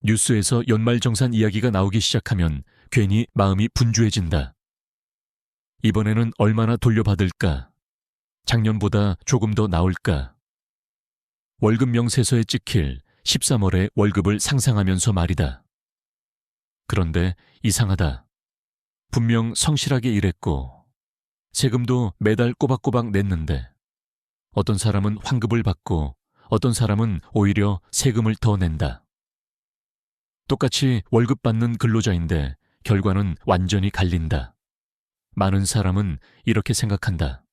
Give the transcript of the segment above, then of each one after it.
뉴스에서 연말정산 이야기가 나오기 시작하면 괜히 마음이 분주해진다. 이번에는 얼마나 돌려받을까? 작년보다 조금 더 나올까? 월급 명세서에 찍힐 13월의 월급을 상상하면서 말이다. 그런데 이상하다. 분명 성실하게 일했고 세금도 매달 꼬박꼬박 냈는데 어떤 사람은 환급을 받고 어떤 사람은 오히려 세금을 더 낸다. 똑같이 월급 받는 근로자인데 결과는 완전히 갈린다. 많은 사람은 이렇게 생각한다.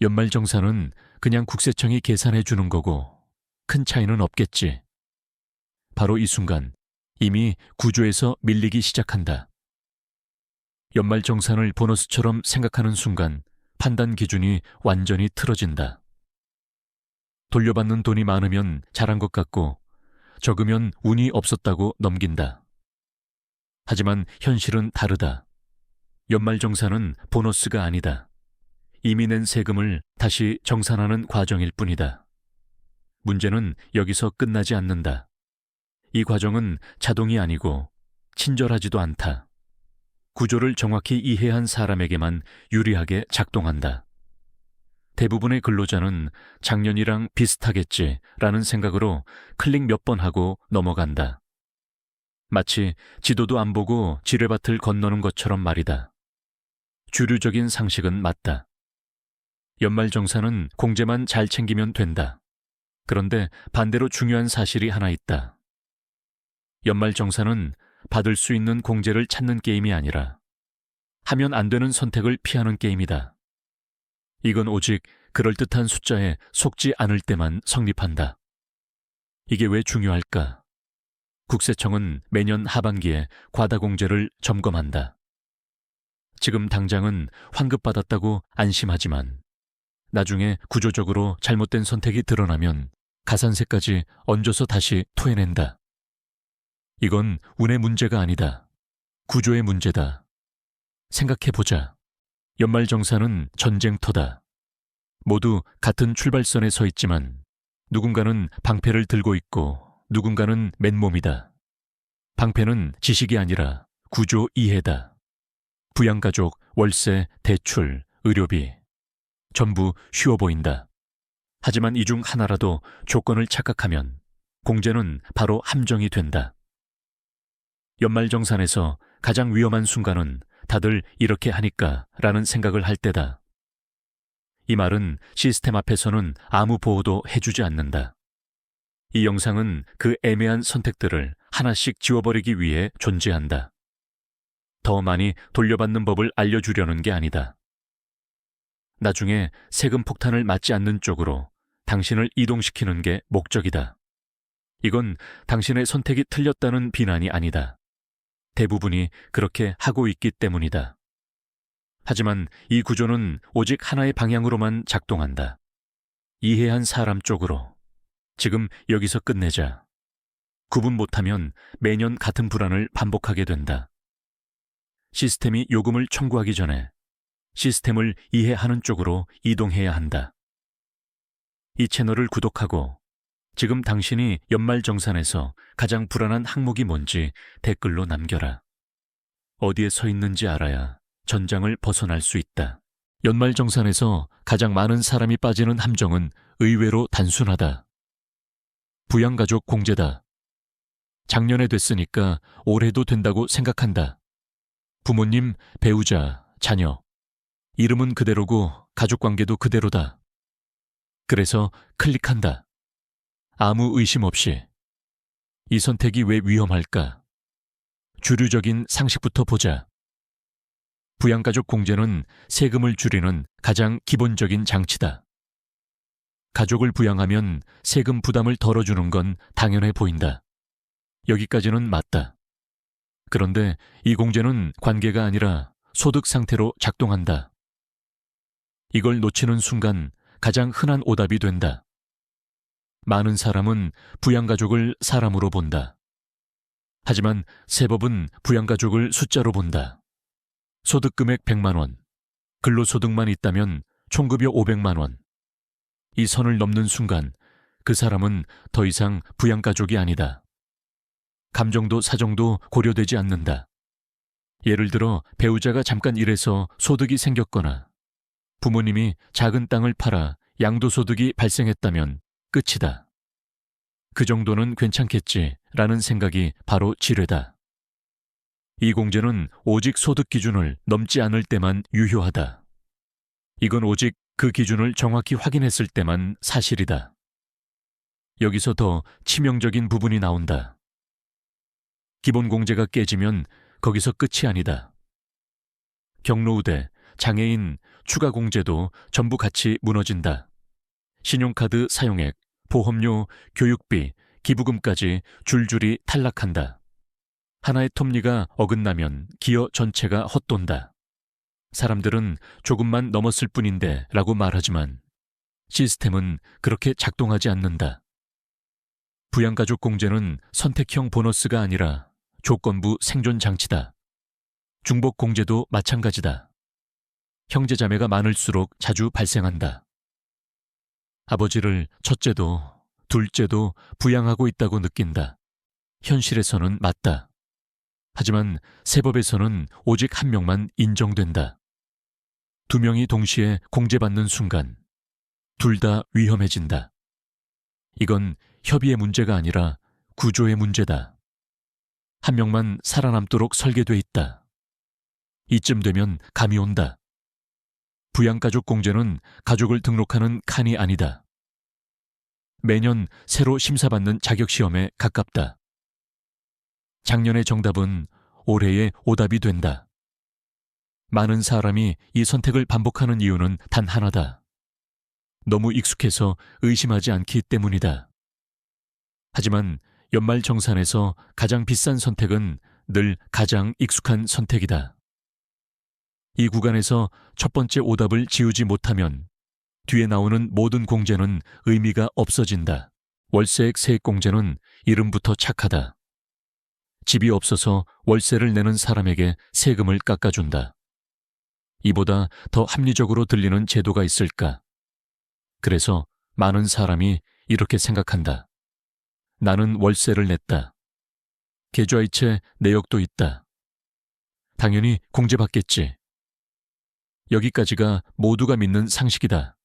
연말정산은 그냥 국세청이 계산해 주는 거고 큰 차이는 없겠지. 바로 이 순간 이미 구조에서 밀리기 시작한다. 연말정산을 보너스처럼 생각하는 순간 판단 기준이 완전히 틀어진다. 돌려받는 돈이 많으면 잘한 것 같고 적으면 운이 없었다고 넘긴다. 하지만 현실은 다르다. 연말정산은 보너스가 아니다. 이미 낸 세금을 다시 정산하는 과정일 뿐이다. 문제는 여기서 끝나지 않는다. 이 과정은 자동이 아니고 친절하지도 않다. 구조를 정확히 이해한 사람에게만 유리하게 작동한다. 대부분의 근로자는 작년이랑 비슷하겠지라는 생각으로 클릭 몇 번 하고 넘어간다. 마치 지도도 안 보고 지뢰밭을 건너는 것처럼 말이다. 주류적인 상식은 맞다. 연말정산은 공제만 잘 챙기면 된다. 그런데 반대로 중요한 사실이 하나 있다. 연말정산은 받을 수 있는 공제를 찾는 게임이 아니라 하면 안 되는 선택을 피하는 게임이다. 이건 오직 그럴듯한 숫자에 속지 않을 때만 성립한다. 이게 왜 중요할까? 국세청은 매년 하반기에 과다공제를 점검한다. 지금 당장은 환급받았다고 안심하지만 나중에 구조적으로 잘못된 선택이 드러나면 가산세까지 얹어서 다시 토해낸다. 이건 운의 문제가 아니다. 구조의 문제다. 생각해보자. 연말정산은 전쟁터다. 모두 같은 출발선에 서 있지만 누군가는 방패를 들고 있고 누군가는 맨몸이다. 방패는 지식이 아니라 구조 이해다. 부양가족, 월세, 대출, 의료비 전부 쉬워 보인다. 하지만 이 중 하나라도 조건을 착각하면 공제는 바로 함정이 된다. 연말정산에서 가장 위험한 순간은 다들 이렇게 하니까 라는 생각을 할 때다. 이 말은 시스템 앞에서는 아무 보호도 해주지 않는다. 이 영상은 그 애매한 선택들을 하나씩 지워버리기 위해 존재한다. 더 많이 돌려받는 법을 알려주려는 게 아니다. 나중에 세금 폭탄을 맞지 않는 쪽으로 당신을 이동시키는 게 목적이다. 이건 당신의 선택이 틀렸다는 비난이 아니다. 대부분이 그렇게 하고 있기 때문이다. 하지만 이 구조는 오직 하나의 방향으로만 작동한다. 이해한 사람 쪽으로. 지금 여기서 끝내자. 구분 못하면 매년 같은 불안을 반복하게 된다. 시스템이 요금을 청구하기 전에 시스템을 이해하는 쪽으로 이동해야 한다. 이 채널을 구독하고 지금 당신이 연말정산에서 가장 불안한 항목이 뭔지 댓글로 남겨라. 어디에 서 있는지 알아야 전장을 벗어날 수 있다. 연말정산에서 가장 많은 사람이 빠지는 함정은 의외로 단순하다. 부양가족 공제다. 작년에 됐으니까 올해도 된다고 생각한다. 부모님, 배우자, 자녀. 이름은 그대로고 가족관계도 그대로다. 그래서 클릭한다. 아무 의심 없이. 이 선택이 왜 위험할까? 주류적인 상식부터 보자. 부양가족 공제는 세금을 줄이는 가장 기본적인 장치다. 가족을 부양하면 세금 부담을 덜어주는 건 당연해 보인다. 여기까지는 맞다. 그런데 이 공제는 관계가 아니라 소득 상태로 작동한다. 이걸 놓치는 순간 가장 흔한 오답이 된다. 많은 사람은 부양가족을 사람으로 본다. 하지만 세법은 부양가족을 숫자로 본다. 소득금액 100만 원, 근로소득만 있다면 총급여 500만 원. 이 선을 넘는 순간 그 사람은 더 이상 부양가족이 아니다. 감정도 사정도 고려되지 않는다. 예를 들어 배우자가 잠깐 일해서 소득이 생겼거나 부모님이 작은 땅을 팔아 양도소득이 발생했다면 끝이다. 그 정도는 괜찮겠지라는 생각이 바로 지뢰다. 이 공제는 오직 소득 기준을 넘지 않을 때만 유효하다. 이건 오직 그 기준을 정확히 확인했을 때만 사실이다. 여기서 더 치명적인 부분이 나온다. 기본 공제가 깨지면 거기서 끝이 아니다. 경로우대, 장애인, 추가 공제도 전부 같이 무너진다. 신용카드 사용액, 보험료, 교육비, 기부금까지 줄줄이 탈락한다. 하나의 톱니가 어긋나면 기어 전체가 헛돈다. 사람들은 조금만 넘었을 뿐인데 라고 말하지만 시스템은 그렇게 작동하지 않는다. 부양가족 공제는 선택형 보너스가 아니라 조건부 생존 장치다. 중복 공제도 마찬가지다. 형제자매가 많을수록 자주 발생한다. 아버지를 첫째도 둘째도 부양하고 있다고 느낀다. 현실에서는 맞다. 하지만 세법에서는 오직 한 명만 인정된다. 두 명이 동시에 공제받는 순간 둘 다 위험해진다. 이건 협의의 문제가 아니라 구조의 문제다. 한 명만 살아남도록 설계돼 있다. 이쯤 되면 감이 온다. 부양가족 공제는 가족을 등록하는 칸이 아니다. 매년 새로 심사받는 자격시험에 가깝다. 작년의 정답은 올해의 오답이 된다. 많은 사람이 이 선택을 반복하는 이유는 단 하나다. 너무 익숙해서 의심하지 않기 때문이다. 하지만 연말정산에서 가장 비싼 선택은 늘 가장 익숙한 선택이다. 이 구간에서 첫 번째 오답을 지우지 못하면 뒤에 나오는 모든 공제는 의미가 없어진다. 월세액 세액 공제는 이름부터 착하다. 집이 없어서 월세를 내는 사람에게 세금을 깎아준다. 이보다 더 합리적으로 들리는 제도가 있을까? 그래서 많은 사람이 이렇게 생각한다. 나는 월세를 냈다. 계좌이체 내역도 있다. 당연히 공제받겠지. 여기까지가 모두가 믿는 상식이다.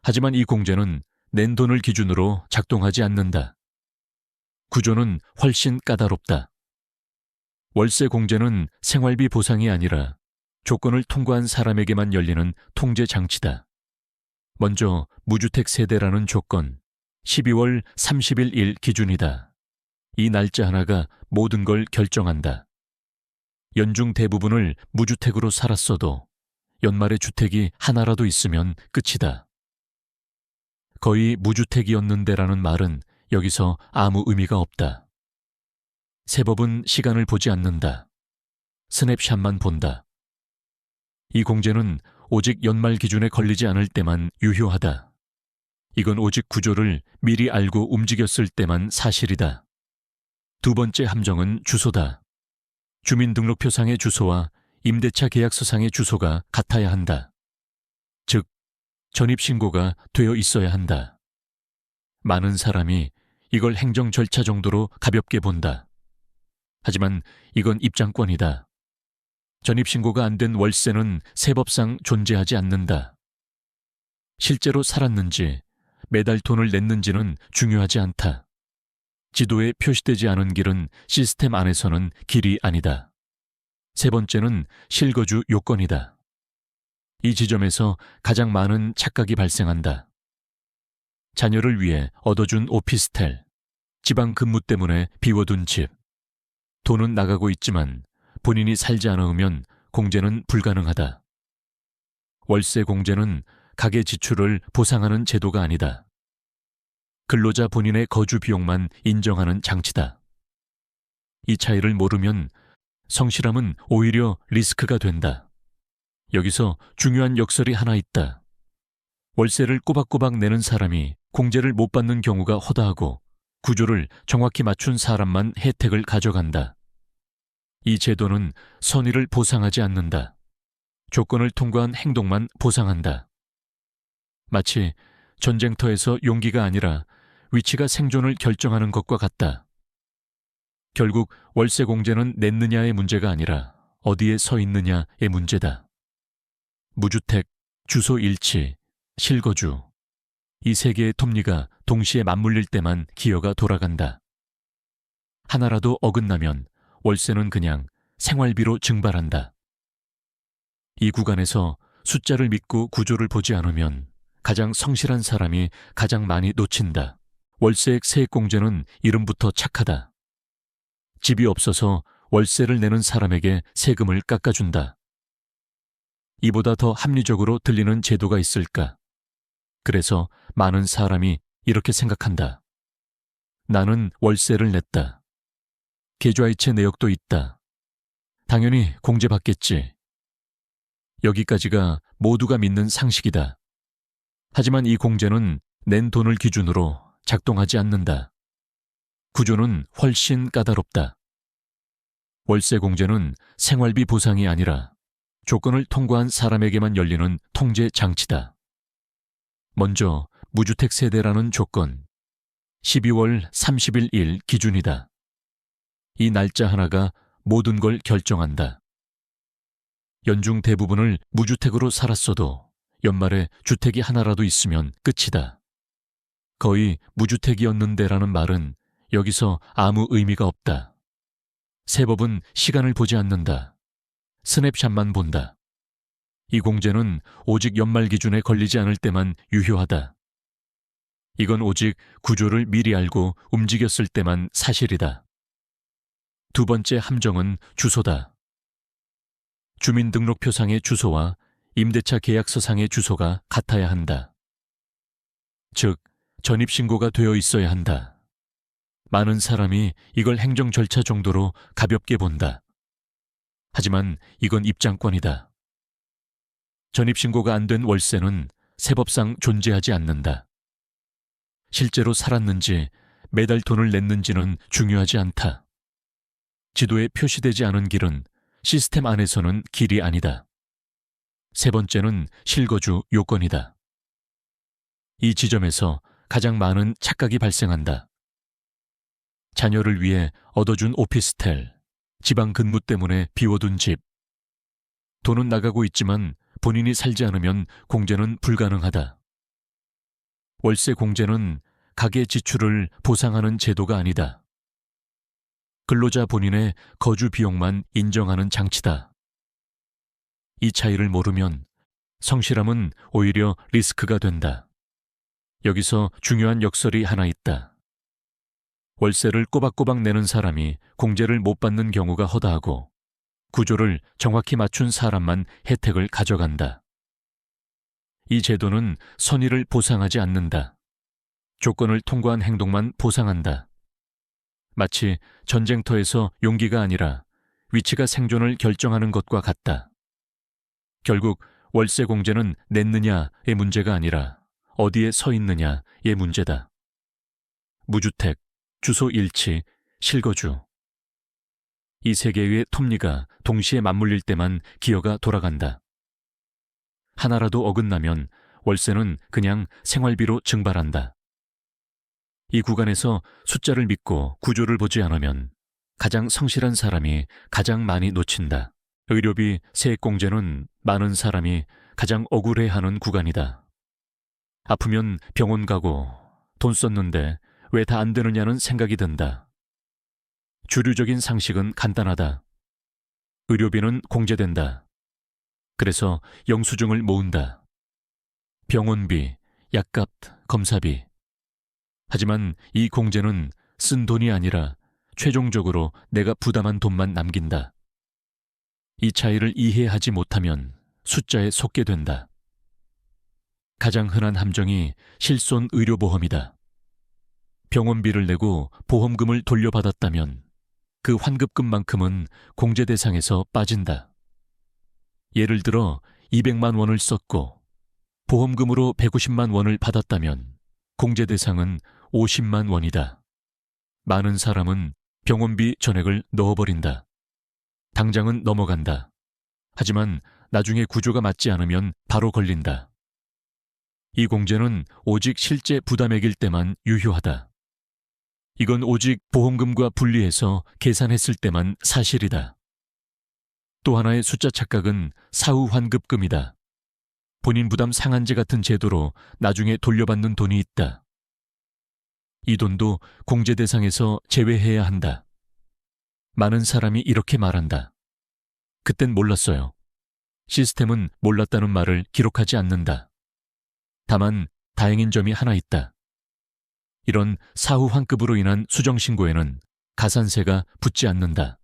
하지만 이 공제는 낸 돈을 기준으로 작동하지 않는다. 구조는 훨씬 까다롭다. 월세 공제는 생활비 보상이 아니라 조건을 통과한 사람에게만 열리는 통제 장치다. 먼저 무주택 세대라는 조건, 12월 30일 일 기준이다. 이 날짜 하나가 모든 걸 결정한다. 연중 대부분을 무주택으로 살았어도 연말에 주택이 하나라도 있으면 끝이다. 거의 무주택이었는데라는 말은 여기서 아무 의미가 없다. 세법은 시간을 보지 않는다. 스냅샷만 본다. 이 공제는 오직 연말 기준에 걸리지 않을 때만 유효하다. 이건 오직 구조를 미리 알고 움직였을 때만 사실이다. 두 번째 함정은 주소다. 주민등록표상의 주소와 임대차 계약서상의 주소가 같아야 한다. 즉, 전입신고가 되어 있어야 한다. 많은 사람이 이걸 행정 절차 정도로 가볍게 본다. 하지만 이건 입장권이다. 전입신고가 안 된 월세는 세법상 존재하지 않는다. 실제로 살았는지 매달 돈을 냈는지는 중요하지 않다. 지도에 표시되지 않은 길은 시스템 안에서는 길이 아니다. 세 번째는 실거주 요건이다. 이 지점에서 가장 많은 착각이 발생한다. 자녀를 위해 얻어준 오피스텔, 지방 근무 때문에 비워둔 집. 돈은 나가고 있지만 본인이 살지 않으면 공제는 불가능하다. 월세 공제는 가계 지출을 보상하는 제도가 아니다. 근로자 본인의 거주 비용만 인정하는 장치다. 이 차이를 모르면 성실함은 오히려 리스크가 된다. 여기서 중요한 역설이 하나 있다. 월세를 꼬박꼬박 내는 사람이 공제를 못 받는 경우가 허다하고 구조를 정확히 맞춘 사람만 혜택을 가져간다. 이 제도는 선의를 보상하지 않는다. 조건을 통과한 행동만 보상한다. 마치 전쟁터에서 용기가 아니라 위치가 생존을 결정하는 것과 같다. 결국 월세 공제는 냈느냐의 문제가 아니라 어디에 서 있느냐의 문제다. 무주택, 주소 일치, 실거주. 이 세 개의 톱니가 동시에 맞물릴 때만 기어가 돌아간다. 하나라도 어긋나면 월세는 그냥 생활비로 증발한다. 이 구간에서 숫자를 믿고 구조를 보지 않으면 가장 성실한 사람이 가장 많이 놓친다. 월세액 세액공제는 이름부터 착하다. 집이 없어서 월세를 내는 사람에게 세금을 깎아준다. 이보다 더 합리적으로 들리는 제도가 있을까? 그래서 많은 사람이 이렇게 생각한다. 나는 월세를 냈다. 계좌이체 내역도 있다. 당연히 공제받겠지. 여기까지가 모두가 믿는 상식이다. 하지만 이 공제는 낸 돈을 기준으로 작동하지 않는다. 구조는 훨씬 까다롭다. 월세 공제는 생활비 보상이 아니라 조건을 통과한 사람에게만 열리는 통제 장치다. 먼저 무주택 세대라는 조건, 12월 30일 일 기준이다. 이 날짜 하나가 모든 걸 결정한다. 연중 대부분을 무주택으로 살았어도 연말에 주택이 하나라도 있으면 끝이다. 거의 무주택이었는데라는 말은 여기서 아무 의미가 없다. 세법은 시간을 보지 않는다. 스냅샷만 본다. 이 공제는 오직 연말 기준에 걸리지 않을 때만 유효하다. 이건 오직 구조를 미리 알고 움직였을 때만 사실이다. 두 번째 함정은 주소다. 주민등록표상의 주소와 임대차 계약서상의 주소가 같아야 한다. 즉, 전입신고가 되어 있어야 한다. 많은 사람이 이걸 행정 절차 정도로 가볍게 본다. 하지만 이건 입장권이다. 전입신고가 안 된 월세는 세법상 존재하지 않는다. 실제로 살았는지 매달 돈을 냈는지는 중요하지 않다. 지도에 표시되지 않은 길은 시스템 안에서는 길이 아니다. 세 번째는 실거주 요건이다. 이 지점에서 가장 많은 착각이 발생한다. 자녀를 위해 얻어준 오피스텔, 지방 근무 때문에 비워둔 집. 돈은 나가고 있지만 본인이 살지 않으면 공제는 불가능하다. 월세 공제는 가계 지출을 보상하는 제도가 아니다. 근로자 본인의 거주 비용만 인정하는 장치다. 이 차이를 모르면 성실함은 오히려 리스크가 된다. 여기서 중요한 역설이 하나 있다. 월세를 꼬박꼬박 내는 사람이 공제를 못 받는 경우가 허다하고 구조를 정확히 맞춘 사람만 혜택을 가져간다. 이 제도는 선의를 보상하지 않는다. 조건을 통과한 행동만 보상한다. 마치 전쟁터에서 용기가 아니라 위치가 생존을 결정하는 것과 같다. 결국 월세 공제는 냈느냐의 문제가 아니라 어디에 서 있느냐의 문제다. 무주택, 주소 일치, 실거주. 이 세 개의 톱니가 동시에 맞물릴 때만 기어가 돌아간다. 하나라도 어긋나면 월세는 그냥 생활비로 증발한다. 이 구간에서 숫자를 믿고 구조를 보지 않으면 가장 성실한 사람이 가장 많이 놓친다. 의료비, 세액공제는 많은 사람이 가장 억울해하는 구간이다. 아프면 병원 가고 돈 썼는데 왜 다 안 되느냐는 생각이 든다. 주류적인 상식은 간단하다. 의료비는 공제된다. 그래서 영수증을 모은다. 병원비, 약값, 검사비. 하지만 이 공제는 쓴 돈이 아니라 최종적으로 내가 부담한 돈만 남긴다. 이 차이를 이해하지 못하면 숫자에 속게 된다. 가장 흔한 함정이 실손 의료보험이다. 병원비를 내고 보험금을 돌려받았다면 그 환급금만큼은 공제 대상에서 빠진다. 예를 들어 200만 원을 썼고 보험금으로 150만 원을 받았다면 공제 대상은 50만 원이다. 많은 사람은 병원비 전액을 넣어버린다. 당장은 넘어간다. 하지만 나중에 구조가 맞지 않으면 바로 걸린다. 이 공제는 오직 실제 부담액일 때만 유효하다. 이건 오직 보험금과 분리해서 계산했을 때만 사실이다. 또 하나의 숫자 착각은 사후 환급금이다. 본인 부담 상한제 같은 제도로 나중에 돌려받는 돈이 있다. 이 돈도 공제 대상에서 제외해야 한다. 많은 사람이 이렇게 말한다. 그땐 몰랐어요. 시스템은 몰랐다는 말을 기록하지 않는다. 다만 다행인 점이 하나 있다. 이런 사후 환급으로 인한 수정신고에는 가산세가 붙지 않는다.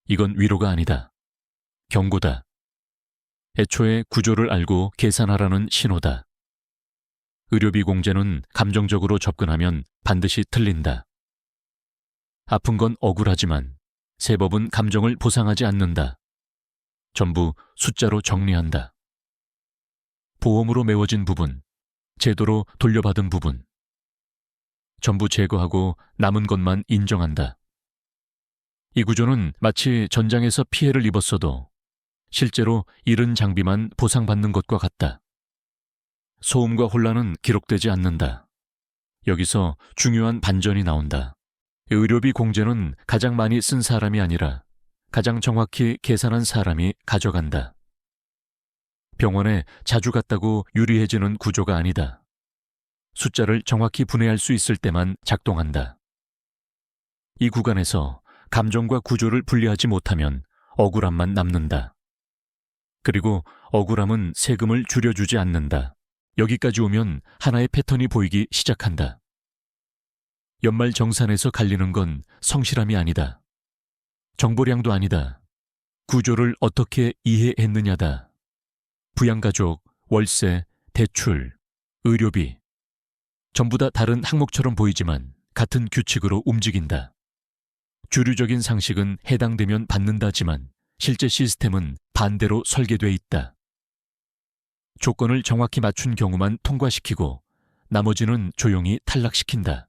이건 위로가 아니다. 경고다. 애초에 구조를 알고 계산하라는 신호다. 의료비 공제는 감정적으로 접근하면 반드시 틀린다. 아픈 건 억울하지만 세법은 감정을 보상하지 않는다. 전부 숫자로 정리한다. 보험으로 메워진 부분, 제도로 돌려받은 부분, 전부 제거하고 남은 것만 인정한다. 이 구조는 마치 전장에서 피해를 입었어도 실제로 잃은 장비만 보상받는 것과 같다. 소음과 혼란은 기록되지 않는다. 여기서 중요한 반전이 나온다. 의료비 공제는 가장 많이 쓴 사람이 아니라 가장 정확히 계산한 사람이 가져간다. 병원에 자주 갔다고 유리해지는 구조가 아니다. 숫자를 정확히 분해할 수 있을 때만 작동한다. 이 구간에서 감정과 구조를 분리하지 못하면 억울함만 남는다. 그리고 억울함은 세금을 줄여주지 않는다. 여기까지 오면 하나의 패턴이 보이기 시작한다. 연말 정산에서 갈리는 건 성실함이 아니다. 정보량도 아니다. 구조를 어떻게 이해했느냐다. 부양가족, 월세, 대출, 의료비. 전부 다 다른 항목처럼 보이지만 같은 규칙으로 움직인다. 주류적인 상식은 해당되면 받는다지만 실제 시스템은 반대로 설계돼 있다. 조건을 정확히 맞춘 경우만 통과시키고 나머지는 조용히 탈락시킨다.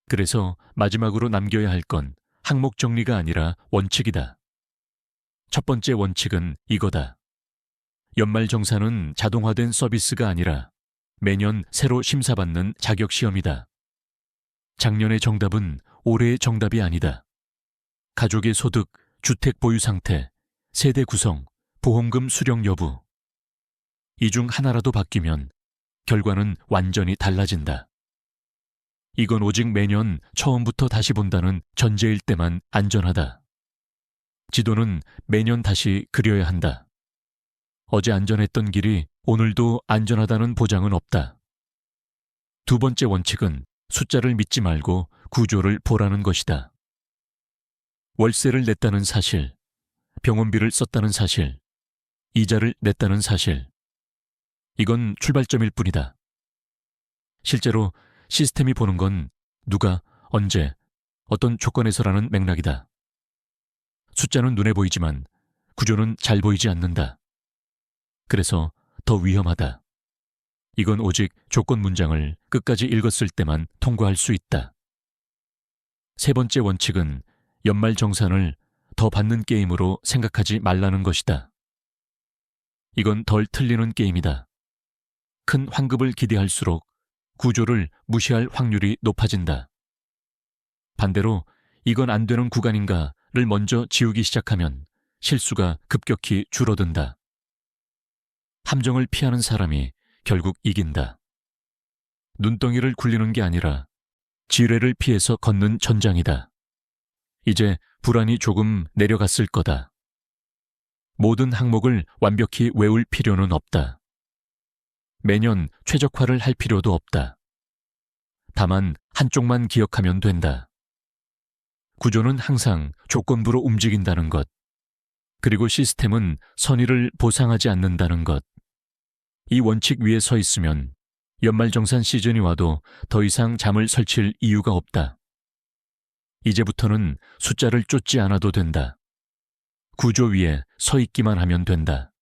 그래서 마지막으로 남겨야 할 건 항목 정리가 아니라 원칙이다. 첫 번째 원칙은 이거다. 연말정산은 자동화된 서비스가 아니라 매년 새로 심사받는 자격시험이다. 작년의 정답은 올해의 정답이 아니다. 가족의 소득, 주택 보유 상태, 세대 구성, 보험금 수령 여부. 이 중 하나라도 바뀌면 결과는 완전히 달라진다. 이건 오직 매년 처음부터 다시 본다는 전제일 때만 안전하다. 지도는 매년 다시 그려야 한다. 어제 안전했던 길이 오늘도 안전하다는 보장은 없다. 두 번째 원칙은 숫자를 믿지 말고 구조를 보라는 것이다. 월세를 냈다는 사실, 병원비를 썼다는 사실, 이자를 냈다는 사실. 이건 출발점일 뿐이다. 실제로 시스템이 보는 건 누가, 언제, 어떤 조건에서라는 맥락이다. 숫자는 눈에 보이지만 구조는 잘 보이지 않는다. 그래서 더 위험하다. 이건 오직 조건 문장을 끝까지 읽었을 때만 통과할 수 있다. 세 번째 원칙은 연말 정산을 더 받는 게임으로 생각하지 말라는 것이다. 이건 덜 틀리는 게임이다. 큰 환급을 기대할수록 구조를 무시할 확률이 높아진다. 반대로 이건 안 되는 구간인가를 먼저 지우기 시작하면 실수가 급격히 줄어든다. 함정을 피하는 사람이 결국 이긴다. 눈덩이를 굴리는 게 아니라 지뢰를 피해서 걷는 전장이다. 이제 불안이 조금 내려갔을 거다. 모든 항목을 완벽히 외울 필요는 없다. 매년 최적화를 할 필요도 없다. 다만 한쪽만 기억하면 된다. 구조는 항상 조건부로 움직인다는 것. 그리고 시스템은 선의를 보상하지 않는다는 것. 이 원칙 위에 서 있으면 연말정산 시즌이 와도 더 이상 잠을 설칠 이유가 없다. 이제부터는 숫자를 쫓지 않아도 된다. 구조 위에 서 있기만 하면 된다.